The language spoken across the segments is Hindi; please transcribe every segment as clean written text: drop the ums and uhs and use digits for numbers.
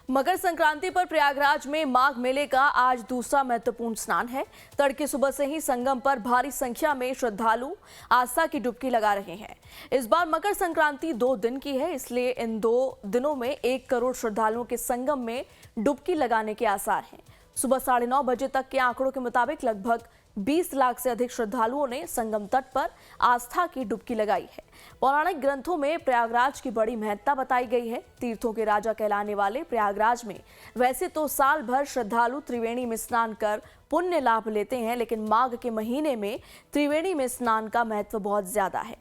मकर संक्रांति पर प्रयागराज में माघ मेले का आज दूसरा महत्वपूर्ण स्नान है। तड़के सुबह से ही संगम पर भारी संख्या में श्रद्धालु आस्था की डुबकी लगा रहे हैं। इस बार मकर संक्रांति 2 दिन की है, इसलिए इन 2 दिनों में 1 करोड़ श्रद्धालुओं के संगम में डुबकी लगाने के आसार हैं। सुबह 9:30 बजे तक के आंकड़ों के मुताबिक लगभग 20 लाख से अधिक श्रद्धालुओं ने संगम तट पर आस्था की डुबकी लगाई है। पौराणिक ग्रंथों में प्रयागराज की बड़ी महत्ता बताई गई है। तीर्थों के राजा कहलाने वाले प्रयागराज में वैसे तो साल भर श्रद्धालु त्रिवेणी में स्नान कर पुण्य लाभ लेते हैं, लेकिन माघ के महीने में त्रिवेणी में स्नान का महत्व बहुत ज्यादा है।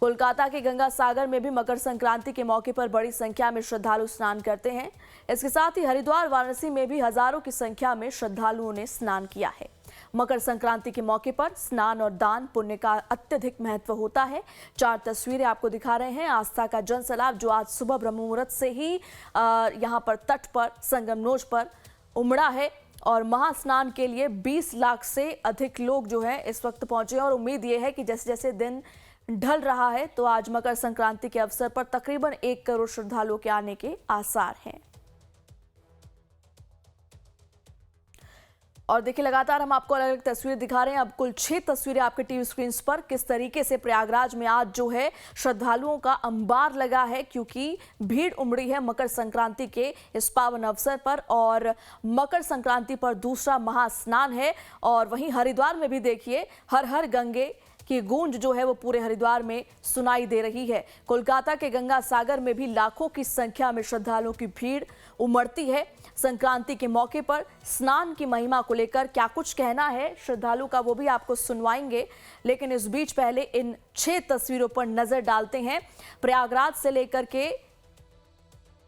कोलकाता के गंगा सागर में भी मकर संक्रांति के मौके पर बड़ी संख्या में श्रद्धालु स्नान करते हैं। इसके साथ ही हरिद्वार, वाराणसी में भी हजारों की संख्या में श्रद्धालुओं ने स्नान किया है। मकर संक्रांति के मौके पर स्नान और दान पुण्य का अत्यधिक महत्व होता है। 4 तस्वीरें आपको दिखा रहे हैं। आस्था का जन सैलाब जो आज सुबह ब्रह्म मुहूर्त से ही यहाँ पर तट पर संगमनोज पर उमड़ा है और महास्नान के लिए 20 लाख से अधिक लोग जो है इस वक्त पहुंचे और उम्मीद ये है कि जैसे जैसे दिन ढल रहा है तो आज मकर संक्रांति के अवसर पर तकरीबन 1 करोड़ श्रद्धालुओं के आने के आसार हैं। और देखिए, लगातार हम आपको अलग अलग तस्वीरें दिखा रहे हैं। अब कुल 6 तस्वीरें आपके टीवी स्क्रीन पर किस तरीके से प्रयागराज में आज जो है श्रद्धालुओं का अंबार लगा है, क्योंकि भीड़ उमड़ी है मकर संक्रांति के इस पावन अवसर पर। और मकर संक्रांति पर दूसरा महास्नान है और वहीं हरिद्वार में भी देखिए हर हर गंगे की गूंज जो है वो पूरे हरिद्वार में सुनाई दे रही है। कोलकाता के गंगा सागर में भी लाखों की संख्या में श्रद्धालुओं की भीड़ उमड़ती है। संक्रांति के मौके पर स्नान की महिमा को लेकर क्या कुछ कहना है श्रद्धालु का, वो भी आपको सुनवाएंगे, लेकिन इस बीच पहले इन 6 तस्वीरों पर नजर डालते हैं। प्रयागराज से लेकर के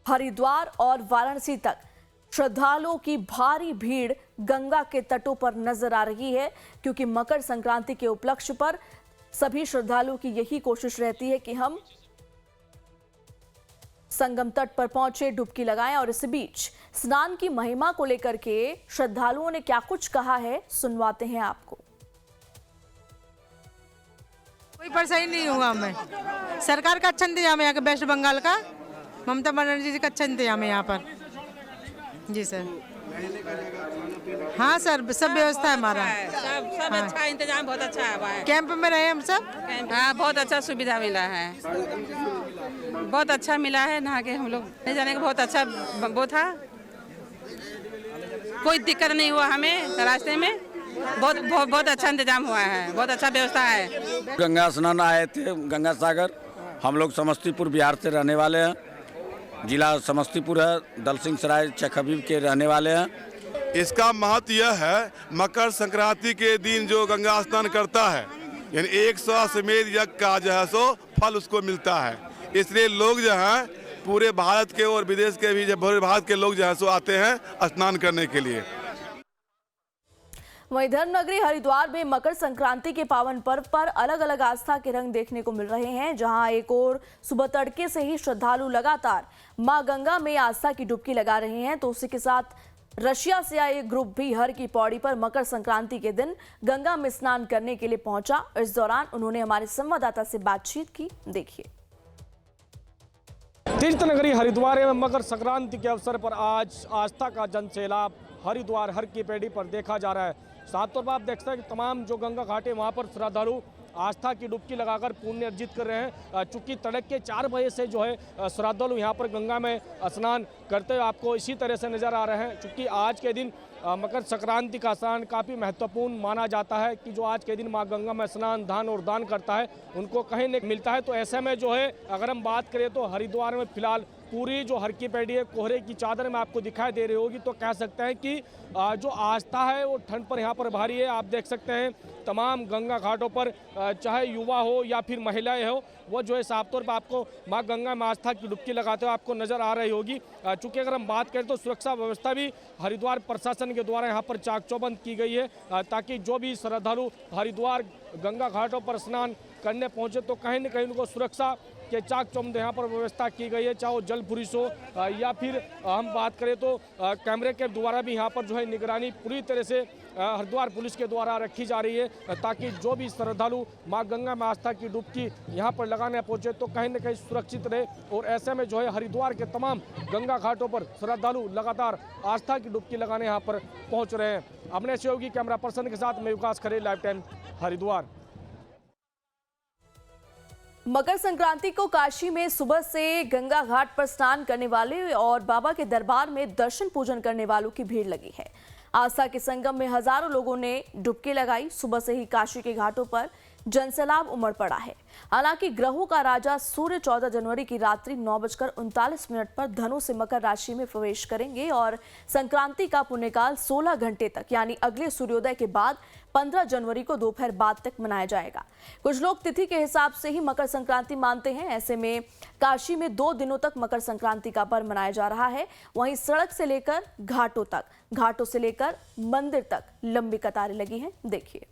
हरिद्वार और वाराणसी तक श्रद्धालुओं की भारी भीड़ गंगा के तटों पर नजर आ रही है, क्योंकि मकर संक्रांति के उपलक्ष्य पर सभी श्रद्धालुओं की यही कोशिश रहती है कि हम संगम तट पर पहुंचे, डुबकी लगाएं। और इस बीच स्नान की महिमा को लेकर के श्रद्धालुओं ने क्या कुछ कहा है, सुनवाते हैं आपको। कोई परेशानी नहीं हुआ हमें। सरकार का अच्छा इंतजाम है यहाँ के, वेस्ट बंगाल का ममता बनर्जी जी का अच्छा इंतजाम है यहाँ पर। जी सर। हाँ सर, सब व्यवस्था है हमारा। सब हाँ। अच्छा इंतजाम बहुत अच्छा है। कैंप में रहे हम सब। हाँ, बहुत अच्छा सुविधा मिला है, बहुत अच्छा मिला है। नहा के हम लोग नहीं जाने का बहुत अच्छा वो था, कोई दिक्कत नहीं हुआ हमें रास्ते में। बहुत अच्छा इंतजाम हुआ है, बहुत अच्छा व्यवस्था है। गंगा स्नान आए थे गंगा सागर। हम लोग समस्तीपुर बिहार से रहने वाले हैं, जिला समस्तीपुर है, दलसिंह सराय चक हबीब के रहने वाले हैं। इसका महत्व यह है, मकर संक्रांति के दिन जो गंगा स्नान करता है यानी 100 अश्वमेध यज्ञ का जो है सो फल उसको मिलता है। इसलिए लोग जो हैं पूरे भारत के और विदेश के भी, पूरे भारत के लोग जो है सो आते हैं स्नान करने के लिए। वहीं धर्मनगरी हरिद्वार में मकर संक्रांति के पावन पर्व पर अलग अलग आस्था के रंग देखने को मिल रहे हैं, जहां एक और सुबह तड़के से ही श्रद्धालु लगातार मां गंगा में आस्था की डुबकी लगा रहे हैं, तो उसी के साथ रशिया से आए ग्रुप भी हर की पौड़ी पर मकर संक्रांति के दिन गंगा में स्नान करने के लिए पहुंचा। इस दौरान उन्होंने हमारे संवाददाता से बातचीत की, देखिए। तीर्थनगरी हरिद्वार में मकर संक्रांति के अवसर पर आज आस्था का जन सैलाब हरिद्वार हर की पैड़ी पर देखा जा रहा है। साफ तौर पर आप देख सकते हैं कि तमाम जो गंगा घाट है वहाँ पर श्रद्धालु आस्था की डुबकी लगाकर पुण्य अर्जित कर रहे हैं। चूंकि तड़के 4 बजे से जो है श्रद्धालु यहाँ पर गंगा में स्नान करते हुए आपको इसी तरह से नजर आ रहे हैं। चूंकि आज के दिन मकर संक्रांति का स्नान काफ़ी महत्वपूर्ण माना जाता है कि जो आज के दिन माँ गंगा में स्नान दान और दान करता है उनको कहीं नहीं मिलता है। तो ऐसे में जो है अगर हम बात करें तो हरिद्वार में फिलहाल पूरी जो हर की पैड़ी है कोहरे की चादर में आपको दिखाई दे रही होगी, तो कह सकते हैं कि जो आस्था है वो ठंड पर यहाँ पर भारी है। आप देख सकते हैं तमाम गंगा घाटों पर चाहे युवा हो या फिर महिलाएं हो, वो जो है साफ तौर पर आपको माँ गंगा में आस्था की डुबकी लगाते हुए आपको नजर आ रही होगी। चूँकि अगर हम बात करें तो सुरक्षा व्यवस्था भी हरिद्वार प्रशासन के द्वारा यहाँ पर चाक चौबंद की गई है, ताकि जो भी श्रद्धालु हरिद्वार गंगा घाटों पर स्नान करने पहुँचे तो कहीं न कहीं उनको सुरक्षा के चाक चौबंद यहाँ पर व्यवस्था की गई है, चाहे वो जल पुलिस हो या फिर हम बात करें तो कैमरे के द्वारा भी यहाँ पर जो है निगरानी पूरी तरह से हरिद्वार पुलिस के द्वारा रखी जा रही है, ताकि जो भी श्रद्धालु मां गंगा में आस्था की डुबकी यहां पर लगाने पहुंचे तो कहीं न कहीं सुरक्षित रहे। और ऐसे में जो है हरिद्वार के तमाम गंगा घाटों पर श्रद्धालु लगातार आस्था की डुबकी लगाने यहां पर पहुंच रहे हैं। अपने सहयोगी कैमरा पर्सन के साथ मैं विकास खरे, लाइव टाइम हरिद्वार। मकर संक्रांति को काशी में सुबह से गंगा घाट पर स्नान करने वाले और बाबा के दरबार में दर्शन पूजन करने वालों की भीड़ लगी है। आस्था के संगम में हजारों लोगों ने डुबकी लगाई। सुबह से ही काशी के घाटों पर जनसैलाब उमड़ पड़ा है। हालांकि ग्रहों का राजा सूर्य 14 जनवरी की रात्रि 9:39 पर धनु से मकर राशि में प्रवेश करेंगे और संक्रांति का पुण्यकाल 16 घंटे तक यानी अगले सूर्योदय के बाद 15 जनवरी को दोपहर बाद तक मनाया जाएगा। कुछ लोग तिथि के हिसाब से ही मकर संक्रांति मानते हैं। ऐसे में काशी में 2 दिनों तक मकर संक्रांति का पर्व मनाया जा रहा है। वहीं सड़क से लेकर घाटों तक, घाटों से लेकर मंदिर तक लंबी कतारें लगी हैं। देखिए।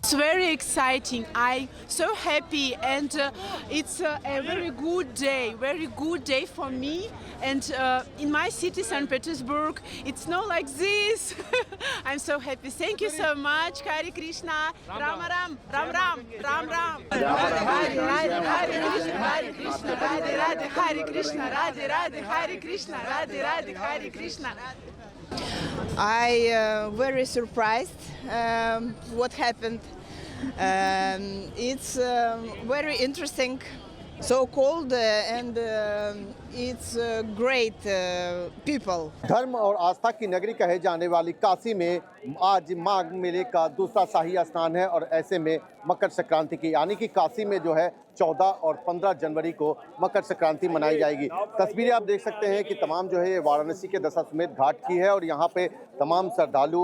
It's very exciting. I'm so happy, and it's a very good day for me. And in my city, St. Petersburg, it's not like this. I'm so happy. Thank you so much. Hare Krishna, Ram Ram, Ram Ram, Ram Ram. Hare Krishna, Hare Krishna, Radhe Radhe, Hare Krishna, Radhe Radhe, Hare Krishna, Radhe Radhe, Hare Krishna. I very surprised what happened. It's very interesting, so cold and it's great people. धर्म और आस्था की नगरी कहे जाने वाली काशी में आज माघ मेले का दूसरा शाही स्नान है और ऐसे में मकर संक्रांति की यानी कि काशी में जो है 14 और 15 जनवरी को मकर संक्रांति मनाई जाएगी। तस्वीरें आप देख सकते हैं कि तमाम जो है ये वाराणसी के दशाश्वमेध घाट की है और यहाँ पे तमाम श्रद्धालु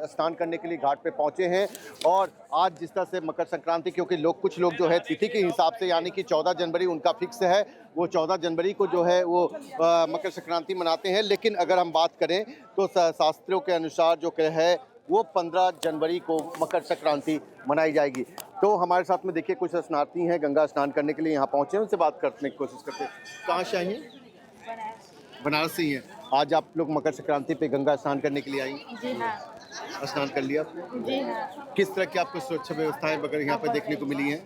स्नान करने के लिए घाट पे पहुँचे हैं। और आज जिस तरह से मकर संक्रांति, क्योंकि कुछ लोग जो है तिथि के हिसाब से यानी कि 14 जनवरी उनका फिक्स है, वो 14 जनवरी को जो है वो मकर संक्रांति मनाते हैं। लेकिन अगर हम बात करें तो शास्त्रों के अनुसार जो है वो 15 जनवरी को मकर संक्रांति मनाई जाएगी। तो हमारे साथ में देखिए कुछ स्नानार्थी हैं, गंगा स्नान करने के लिए यहाँ पहुँचे हैं, उनसे बात करने की कोशिश करते हैं। कहाँ से आई हैं? बनारस से ही हैं। आज आप लोग मकर संक्रांति पे गंगा स्नान करने के लिए आई? जी हाँ। स्नान कर लिया आपने? जी हाँ। किस तरह की आपको सुरक्षा व्यवस्थाएं वगैरह यहाँ पे देखने को मिली हैं?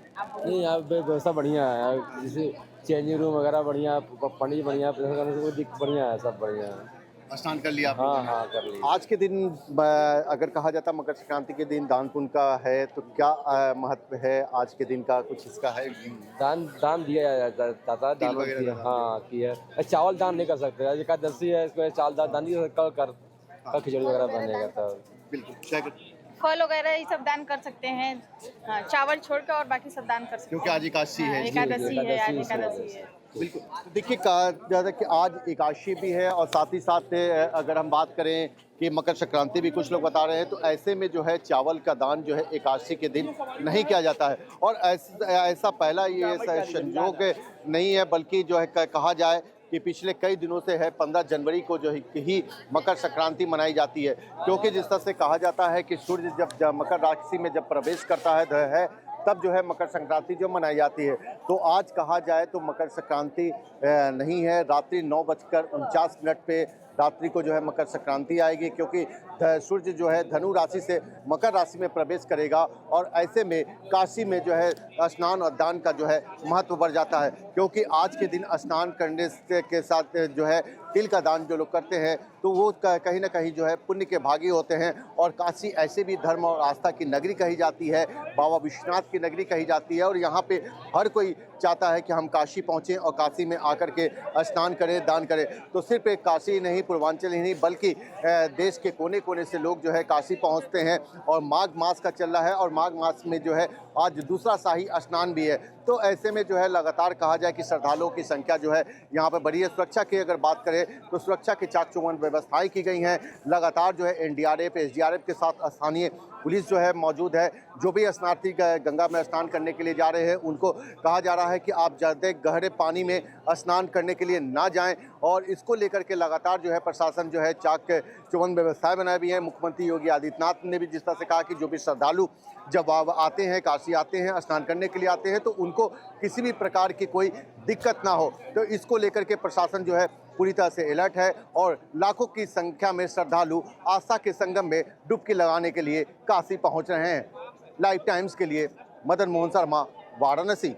नहीं, यहाँ पे व्यवस्था बढ़िया है, जैसे चेंजिंग रूम वगैरह बढ़िया, पंडित बढ़िया, बढ़िया है, सब बढ़िया है। स्नान कर लिया आपने? हाँ कर लिया। आज के दिन अगर कहा जाता मकर संक्रांति के दिन दान पुण्य का है तो क्या महत्व है आज के दिन का, कुछ इसका है? दान दिया जाता है, दान किया, हाँ किया। चावल दान नहीं कर सकते, एकादशी है, इसमें चावल दान नहीं कर कल खिचड़ी वगैरह बनेगा। तो बिल्कुल फल वगैरह ये सब दान कर सकते हैं, चावल छोड़ के और बाकी सब दान कर सकते हैं, क्योंकि आज एकादशी है। एकादशी है, आज एकादशी है। बिल्कुल। तो देखिए कहा जाता है कि आज एकादशी भी है और साथ ही साथ अगर हम बात करें कि मकर संक्रांति भी कुछ लोग बता रहे हैं, तो ऐसे में जो है चावल का दान जो है एकादशी के दिन नहीं किया जाता है। और ऐसा पहला ये संयोग नहीं है, बल्कि जो है कहा जाए कि पिछले कई दिनों से है 15 जनवरी को जो ही मकर संक्रांति मनाई जाती है। क्योंकि जिस तरह से कहा जाता है कि सूर्य जब मकर राशि में जब प्रवेश करता है तब जो है मकर संक्रांति जो मनाई जाती है। तो आज कहा जाए तो मकर संक्रांति नहीं है, रात्रि 9:49 पे रात्रि को जो है मकर संक्रांति आएगी, क्योंकि सूर्य जो है धनु राशि से मकर राशि में प्रवेश करेगा और ऐसे में काशी में जो है स्नान और दान का जो है महत्व बढ़ जाता है। क्योंकि आज के दिन स्नान करने के साथ जो है तिल का दान जो लोग करते हैं तो वो कहीं ना कहीं जो है पुण्य के भागी होते हैं। और काशी ऐसे भी धर्म और आस्था की नगरी कही जाती है, बाबा विश्वनाथ की नगरी कही जाती है। और यहाँ पे हर कोई चाहता है कि हम काशी पहुँचें और काशी में आकर के स्नान करें, दान करें। तो सिर्फ एक काशी नहीं, पूर्वांचल ही नहीं, बल्कि देश के कोने कोने से लोग जो है काशी पहुँचते हैं। और माघ मास का चल रहा है और माघ मास में जो है आज दूसरा शाही स्नान भी है। तो ऐसे में जो है लगातार कहा जाए कि श्रद्धालुओं की संख्या जो है यहाँ पर बढ़ी है। सुरक्षा की अगर बात करें तो सुरक्षा की चाक चौबंद व्यवस्थाएं की गई हैं। लगातार जो है एनडीआरएफ, एसडीआरएफ के साथ स्थानीय पुलिस जो है मौजूद है। जो भी स्नानार्थी गंगा में स्नान करने के लिए जा रहे हैं उनको कहा जा रहा है कि आप ज़्यादा गहरे पानी में स्नान करने के लिए ना जाएं। और इसको लेकर के लगातार जो है प्रशासन जो है चाक चौबंद व्यवस्थाएं बनाई हुई हैं। मुख्यमंत्री योगी आदित्यनाथ ने भी जिस तरह से कहा कि जो भी श्रद्धालु जब आते हैं, काशी आते हैं, स्नान करने के लिए आते हैं, तो उनको किसी भी प्रकार की कोई दिक्कत ना हो, तो इसको लेकर के प्रशासन जो है पूरी तरह से अलर्ट है और लाखों की संख्या में श्रद्धालु आस्था के संगम में डुबकी लगाने के लिए काशी पहुंच रहे हैं। लाइव टाइम्स के लिए मदन मोहन शर्मा, वाराणसी।